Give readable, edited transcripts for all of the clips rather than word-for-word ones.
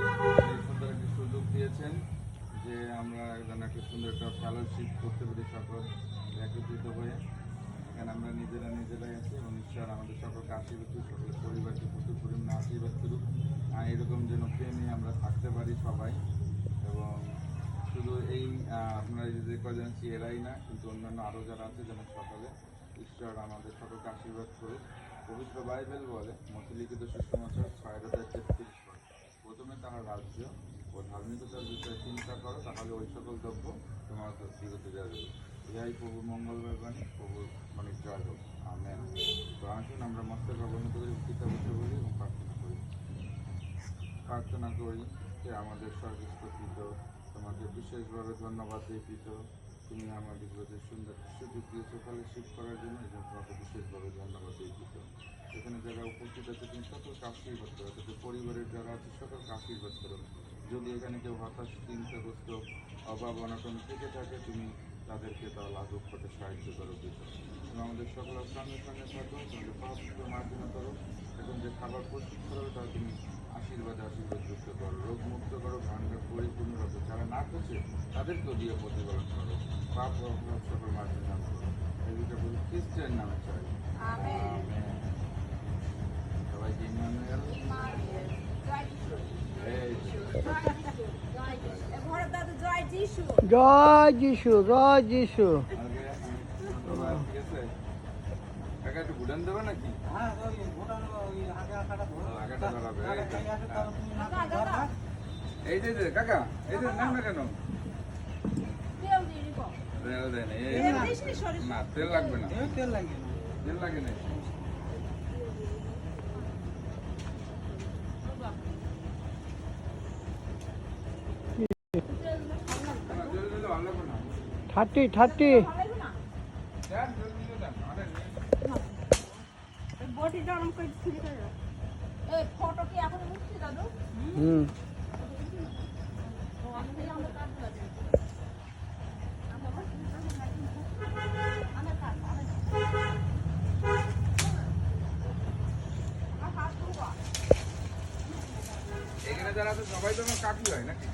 শুরুতেই সুন্দর একটি সুযোগ দিয়েছেন যে আমরা একটা সুন্দর একটা ফেলোশিপ করতে পারি সকল একত্রিত হয়ে। এখানে আমরা নিজেরাই আছি এবং ঈশ্বর আমাদের সকলকে আশীর্বাদ করুক, সকলের পরিবারকে প্রচুর পরিমাণে আশীর্বাদ করুক। এরকম যেন প্রেমে আমরা থাকতে পারি সবাই। এবং শুধু এই আপনারা যে কজন আছি এরাই না, কিন্তু অন্যান্য আরও যারা আছে যেন সকলে ঈশ্বর আমাদের সকলকে আশীর্বাদ করুক। পবিত্র বাইবেল বলে, মতিলিখিত সুসমাচার 6:33 প্রথমে তাহার রাজ্য ও ধার্মিকতার বিষয়ে চিন্তা করো, তাহলে ওই সকল দ্রব্য তোমার বিগত যাবে। ইহাই প্রভুর মঙ্গলবার বাণী, প্রভুর অনেক জয় হোক। আমেন। তো আসুন আমরা মস্তক অবনত করি, পিতাপুত্র বলি এবং প্রার্থনা করি যে আমাদের স্বর্গস্থ পিতা, তোমাকে বিশেষভাবে ধন্যবাদ দিই পিতা, তুমি আমাদের প্রতি সুন্দর সুযোগ দিয়েছো ফেলোশিপ করার জন্য, এই জন্য তোমাকে বিশেষভাবে ধন্যবাদ দিই পিতা। এখানে যারা উপস্থিত আছে তুমি সকলকে আশীর্বাদ করো, তাদের পরিবারের যারা আছে সকলকে আশীর্বাদ করো। যদি এখানে কেউ হতাশ, চিন্তাগ্রস্ত, অভাব অনটন থেকে থাকে, তুমি তাদেরকে তা লাঘব করতে সাহায্য করো পিতা। এবং আমাদের সকলের সঙ্গে সঙ্গে থাকো, তোমাদের পাপকে মার্জনা করো। এখন যে খাবার প্রস্তুত করবে তা তুমি আশীর্বাদ যুক্ত করো, রোগ মুক্ত করো, ভান্ডার পরিপূর্ণ রাখো। যারা না করছে তাদেরকেও দিয়ে প্রতিপালন করো, পাপ অপরাধ সকল মার্জনা করো। এই দুটো বলি খ্রিস্টান নামে চাই। সবাইকে ইমানুয়েল। জয় যিশু, জয় যিশু। ঠিক আছে, কাকা একটু ভুটান দেবে নাকি? আগাটা ধরাবে। এই যে কাকা, এই যে নাম না কেন? না, তেল লাগবে না, তেল লাগে না। থার্টি থার্টি হুম। এখানে যারা আছে সবাই তো আমার কাকি হয় নাকি?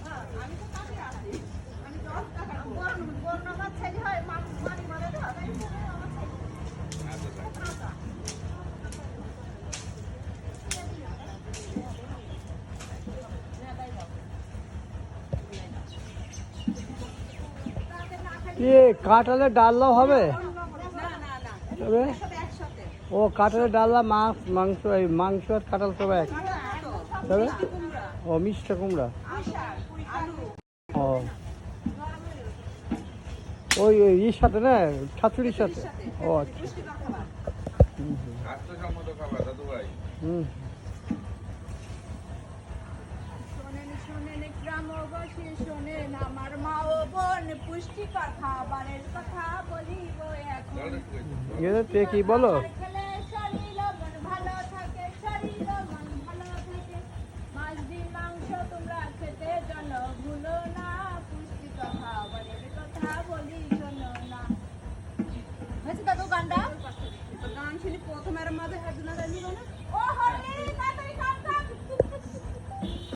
কাঁঠালের ডালনাও হবে তবে? ও কাঁঠালের ডালনা, মাংস, এই মাংস আর কাঁঠাল সব এক তবে? ও মিষ্টি কুমড়া, ও ওই ইর সাথে না, ছাতুরির সাথে। ও আচ্ছা। হুম। শোনেন আমার মা ও বোন, পুষ্টিকর খাবারের কথা বলিব এখন। কি বলো?